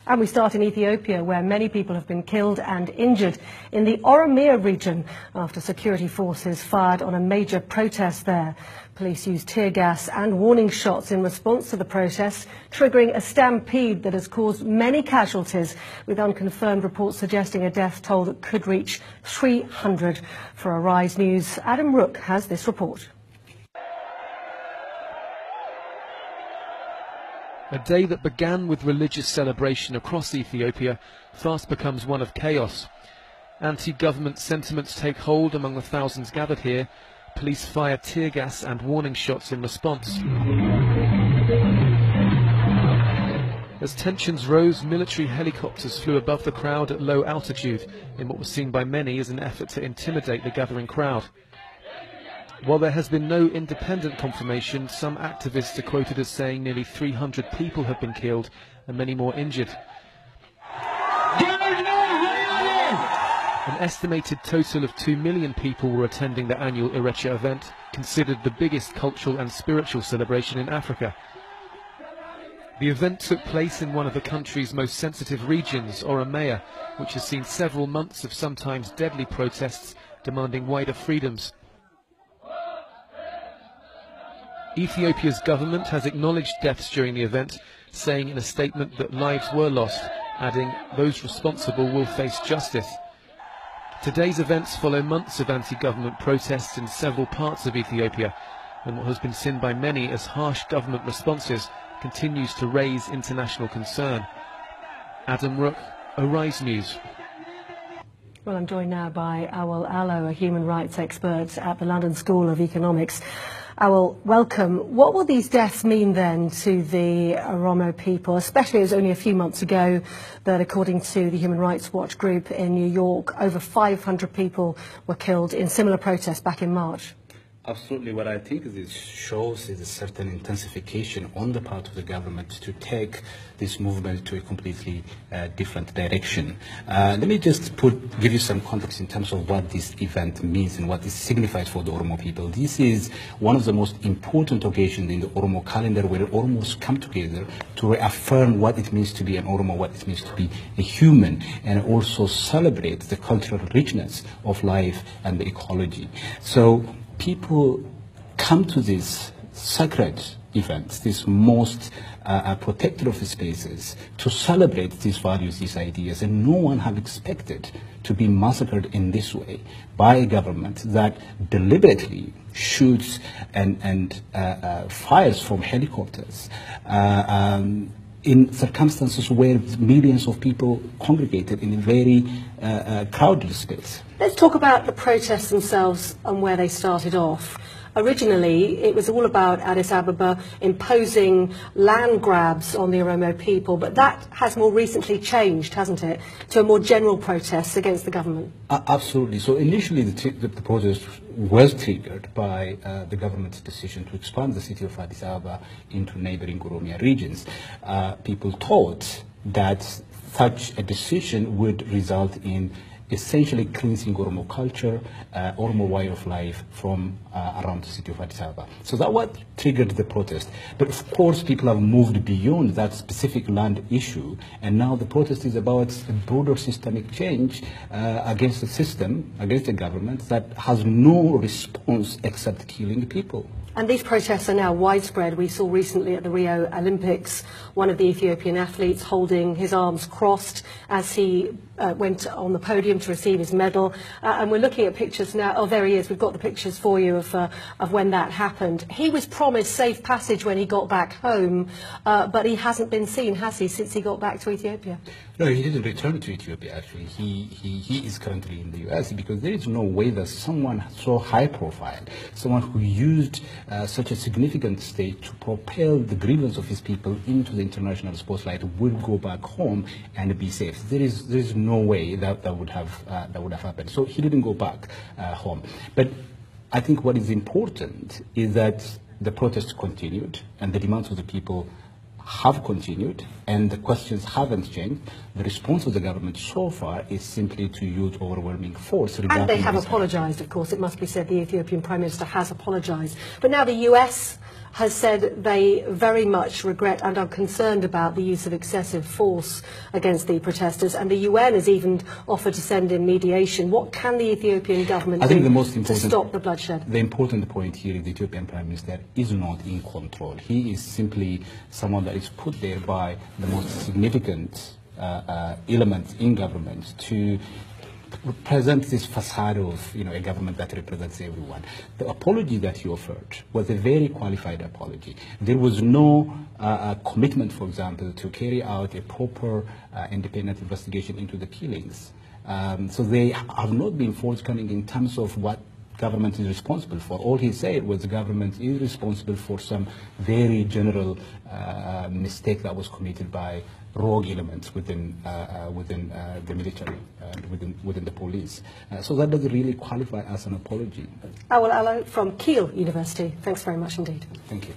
And we start in Ethiopia, where many people have been killed and injured in the Oromia region after security forces fired on a major protest there. Police used tear gas and warning shots in response to the protests, triggering a stampede that has caused many casualties, with unconfirmed reports suggesting a death toll that could reach 300. For Arise News, Adam Rook has this report. A day that began with religious celebration across Ethiopia fast becomes one of chaos. Anti-government sentiments take hold among the thousands gathered here. Police fire tear gas and warning shots in response. As tensions rose, military helicopters flew above the crowd at low altitude in what was seen by many as an effort to intimidate the gathering crowd. While there has been no independent confirmation, some activists are quoted as saying nearly 300 people have been killed and many more injured. An estimated total of 2 million people were attending the annual Irreecha event, considered the biggest cultural and spiritual celebration in Africa. The event took place in one of the country's most sensitive regions, Oromia, which has seen several months of sometimes deadly protests demanding wider freedoms. Ethiopia's government has acknowledged deaths during the event, saying in a statement that lives were lost, adding those responsible will face justice. Today's events follow months of anti-government protests in several parts of Ethiopia, and what has been seen by many as harsh government responses continues to raise international concern. Adam Rook, Arise News. Well, I'm joined now by Awal Allo, a human rights expert at the London School of Economics. Awal, welcome. What will these deaths mean then to the Oromo people, especially as only a few months ago that, according to the Human Rights Watch group in New York, over 500 people were killed in similar protests back in March? Absolutely. What I think this shows is a certain intensification on the part of the government to take this movement to a completely different direction. Let me just give you some context in terms of what this event means and what this signifies for the Oromo people. This is one of the most important occasions in the Oromo calendar, where Oromos come together to reaffirm what it means to be an Oromo, what it means to be a human, and also celebrate the cultural richness of life and the ecology. So people come to these sacred events, these most protected of spaces, to celebrate these values, these ideas, and no one have expected to be massacred in this way by a government that deliberately shoots and fires from helicopters in circumstances where millions of people congregated in a very crowded space. Let's talk about the protests themselves and where they started off. Originally, it was all about Addis Ababa imposing land grabs on the Oromo people, but that has more recently changed, hasn't it, to a more general protest against the government? Absolutely. So initially the protest was triggered by the government's decision to expand the city of Addis Ababa into neighboring Oromia regions. People thought that such a decision would result in essentially cleansing Oromo culture, Oromo way of life from around the city of Addis Ababa. So that what triggered the protest. But of course, people have moved beyond that specific land issue, and now the protest is about a broader systemic change against the system, against the government that has no response except killing people. And these protests are now widespread. We saw recently at the Rio Olympics one of the Ethiopian athletes holding his arms crossed as he went on the podium to receive his medal. And we're looking at pictures now. Oh, there he is. We've got the pictures for you of when that happened. He was promised safe passage when he got back home, but he hasn't been seen, has he, since he got back to Ethiopia? No, he didn't return to Ethiopia, actually. He is currently in the US, because there is no way that someone so high profile, someone who used such a significant stage to propel the grievance of his people into the international spotlight would go back home and be safe. There is no way that would have happened. So he didn't go back home. But I think what is important is that the protests continued and the demands of the people have continued, and the questions haven't changed. The response of the government so far is simply to use overwhelming force. And they have apologized, of course, it must be said. The Ethiopian Prime Minister has apologized. But now the US has said they very much regret and are concerned about the use of excessive force against the protesters, and the UN has even offered to send in mediation. What can the Ethiopian government do to stop the bloodshed? The important point here is the Ethiopian Prime Minister is not in control. He is simply someone that is put there by the most significant elements in government to present this facade of, a government that represents everyone. The apology that he offered was a very qualified apology. There was no commitment, for example, to carry out a proper independent investigation into the killings. So they have not been forthcoming in terms of what government is responsible for. All he said was the government is responsible for some very general mistake that was committed by rogue elements within the military, within the police. So that doesn't really qualify as an apology. Awal Allo from Kiel University. Thanks very much indeed. Thank you.